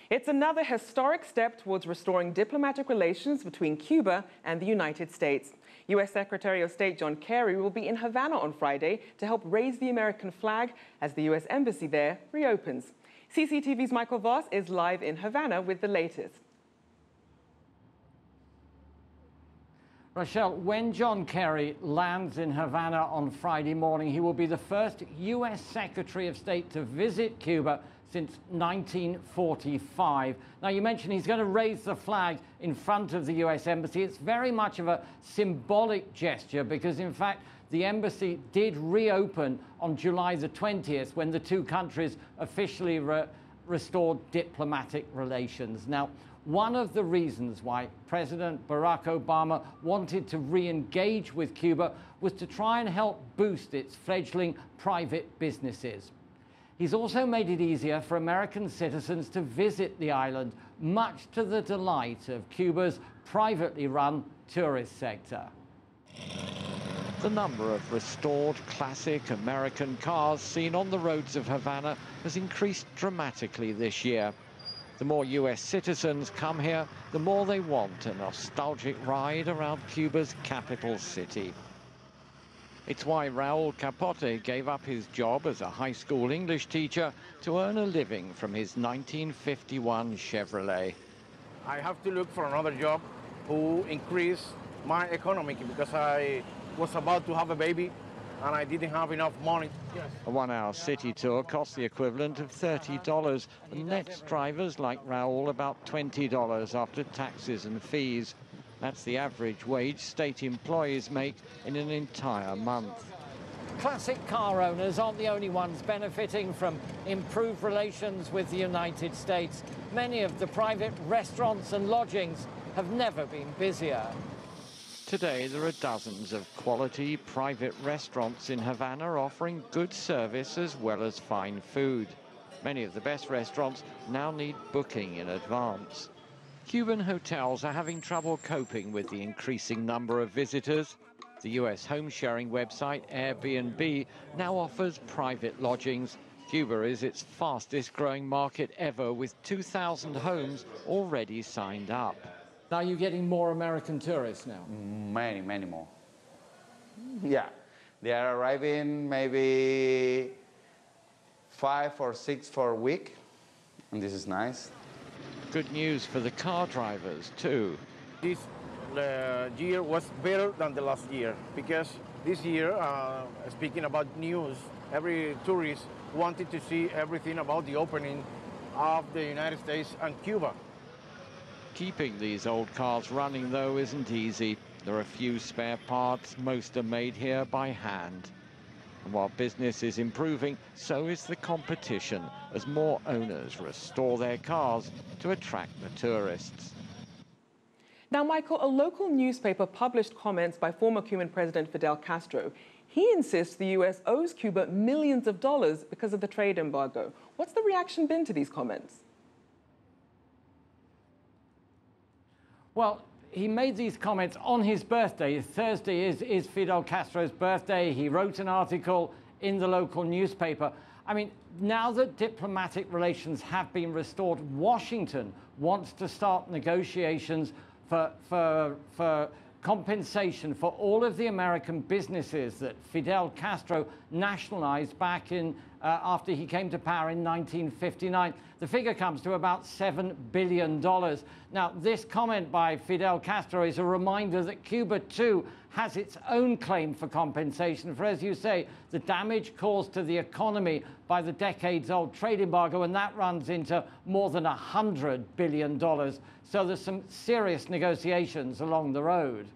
It's another historic step towards restoring diplomatic relations between Cuba and the United States. U.S. Secretary of State John Kerry will be in Havana on Friday to help raise the American flag as the U.S. Embassy there reopens. CCTV's Michael Voss is live in Havana with the latest. Rochelle, when John Kerry lands in Havana on Friday morning, he will be the first U.S. Secretary of State to visit Cuba since 1945. Now, you mentioned he's going to raise the flag in front of the U.S. Embassy. It's very much of a symbolic gesture because, in fact, the embassy did reopen on July the 20th when the two countries officially restored diplomatic relations. Now, one of the reasons why President Barack Obama wanted to re-engage with Cuba was to try and help boost its fledgling private businesses. He's also made it easier for American citizens to visit the island, much to the delight of Cuba's privately run tourist sector. The number of restored classic American cars seen on the roads of Havana has increased dramatically this year. The more U.S. citizens come here, the more they want a nostalgic ride around Cuba's capital city. It's why Raul Capote gave up his job as a high school English teacher to earn a living from his 1951 Chevrolet. I have to look for another job to increase my economy because I was about to have a baby and I didn't have enough money. Yes. A one-hour city tour costs the equivalent of $30 and nets drivers like Raul about $20 after taxes and fees. That's the average wage state employees make in an entire month. Classic car owners aren't the only ones benefiting from improved relations with the United States. Many of the private restaurants and lodgings have never been busier. Today, there are dozens of quality private restaurants in Havana offering good service as well as fine food. Many of the best restaurants now need booking in advance. Cuban hotels are having trouble coping with the increasing number of visitors. The US home-sharing website Airbnb now offers private lodgings. Cuba is its fastest-growing market ever, with 2,000 homes already signed up. Are you getting more American tourists now? Many more. Yeah, they are arriving maybe 5 or 6 for a week, and this is nice. Good news for the car drivers, too. This year was better than the last year because this year, speaking about news, every tourist wanted to see everything about the opening of the United States and Cuba. Keeping these old cars running, though, isn't easy. There are few spare parts. Most are made here by hand. And while business is improving, so is the competition as more owners restore their cars to attract the tourists. Now, Michael, a local newspaper published comments by former Cuban President Fidel Castro. He insists the U.S. owes Cuba millions of dollars because of the trade embargo. What's the reaction been to these comments? Well, he made these comments on his birthday. Thursday is Fidel Castro's birthday. He wrote an article in the local newspaper. I mean, now that diplomatic relations have been restored, Washington wants to start negotiations for compensation for all of the American businesses that Fidel Castro nationalized back in after he came to power in 1959. The figure comes to about $7 billion. Now, this comment by Fidel Castro is a reminder that Cuba, too, has its own claim for compensation for, as you say, the damage caused to the economy by the decades-old trade embargo, and that runs into more than $100 billion. So there's some serious negotiations along the road.